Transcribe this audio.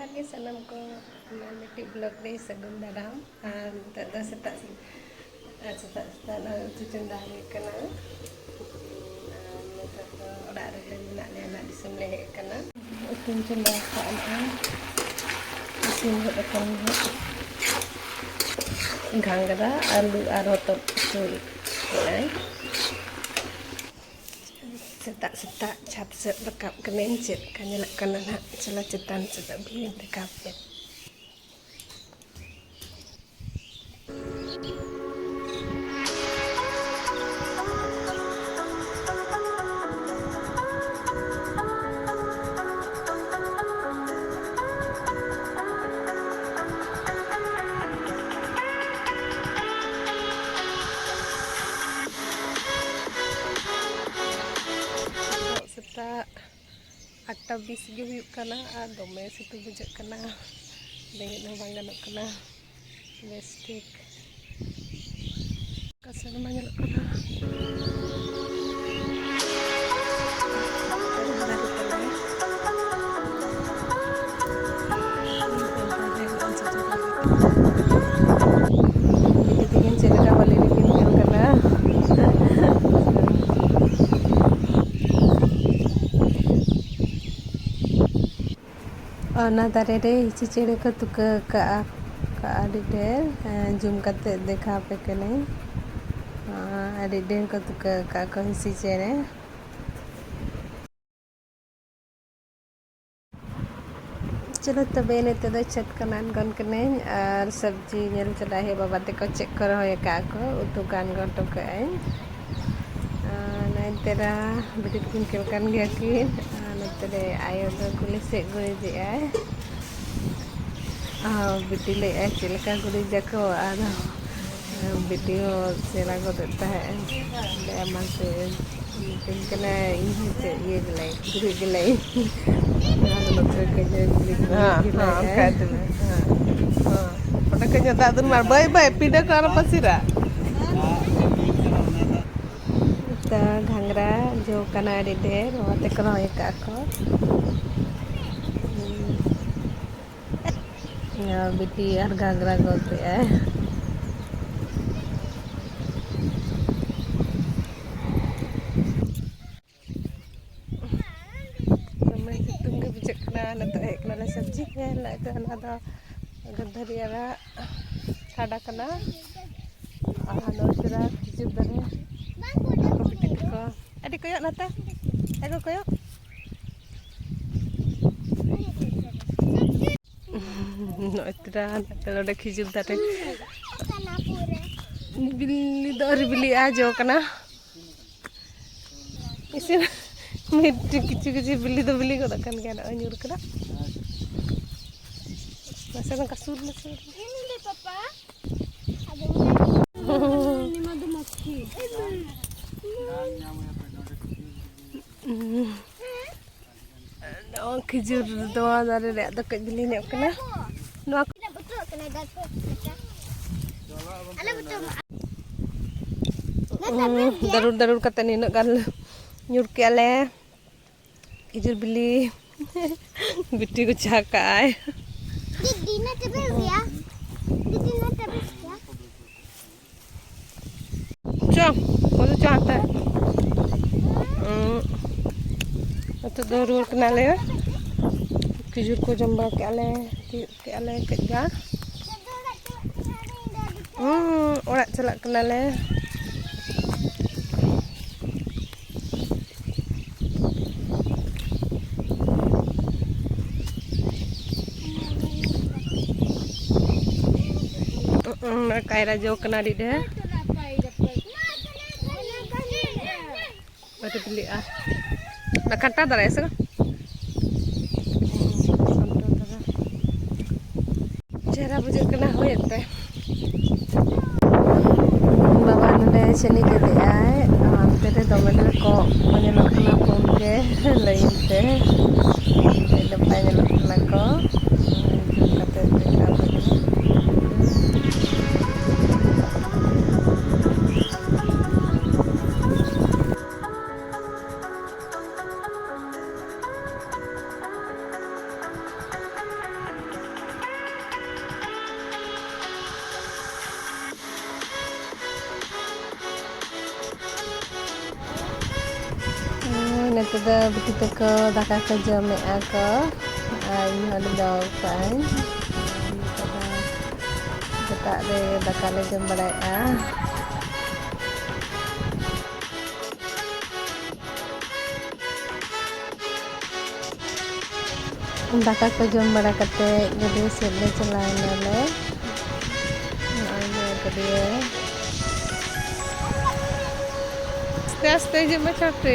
जोहार के सनम को मिट्टी ब्लॉग रे सगुन दाराम और तो सेता उतु चंदा हुई कना ओड़ा रे मेना ले ना दिसम ले हेक कना उतु चंदा का इसिन गद कन घांगरा आलू और हotdog utu setak cat set rekap kenencet kanya nak kena nak celah cetan setak beli rekap ya. Setak 8:20 ge huyuk kana dome situ bujak kana dengit na bang ganok kana bestik kasar manyak kana ना दारे रे हिची चेड़े को तुका का आड़ी ढेर zoom करते देखा पे कने आड़ी ढेर को तुका का को हिची चेड़े चलो तबे ने तो छत कनान गन कने और सब्जी नेल चला है बाबा ते को चेक करो है का को उतु कान गन तो के नाइ तेरा बिटिट किन के kan गया कि नतरे आयो तो कुली से गुड़ी दे आए बिटी ले आए चिलका गुड़ी जाको और बिटी हो सेला को देता है ले मासे tin kena ini ये गलाई गुड़ी गलाई नतरे के गुड़ी का तुम pada kenyataan tuh mar bye pindah ke arah pasira kita घांगरा जो कना डी ढेर होते करो एक आको बिटी और घांगरा गोते है मैं सितुंग के बिचक ना नतो एक ना सब्जी है लगा ना दा गंधरी आरा ठाडा कना आनो तेरा हिजुब दरे को बिटी को अडी कोयो नता एको कोयो no तेरा नता ode हिजुब दरे बिल्ली दर बिल्ली आ जो कना इसे मिट्टी किचु किचु बिल्ली तो बिल्ली को दकन गया ना nyur kena masa nang kasur ini deh papa ini madumaki खिजुर दवा दारे रे द कज बिली ने कना नवा betul kena dato ala betul darur darur kata ni nak kan nyur ke ale खिजुर बिली बिटी को चाका आए दीदी ने तबे या दीदी ने तबे या चल वो तो चाहता है तो दौड़ कना ले खिजुर को जम्बा के आले कजा ओड़ा चला कना ले कायरा जो कना डी दे बाटे बिली आ ना कट्टा दरा ऐसा चेहरा बुझे कना हो जाते बाबा ने चनी के दे आए तेरे दोमले को मने लखना फोन के लाइन पे नपाय लखना को कते देखा ᱱᱤᱛᱚᱜ ᱫᱚ ᱵᱤᱴᱤ ᱛᱟᱠᱚ ᱫᱟᱠᱟ ᱠᱚ ᱡᱚᱢᱮᱜᱼᱟ ᱠᱚ ᱟᱨ ᱤᱧ ᱦᱚᱸ ᱫᱚᱦᱚ ᱠᱟᱜᱼᱟᱹᱧ ᱱᱤᱛᱚᱜ ᱫᱚ ᱥᱮᱛᱟᱜ ᱨᱮ ᱫᱟᱠᱟ ᱞᱮ ᱡᱚᱢ ᱵᱟᱲᱟᱭᱮᱜᱼᱟ दाका को जम बड़ा करते गड्डिया सेद ले चलाएना ले गड्डिया आस्ते आस्ते जब मैं चढ़ते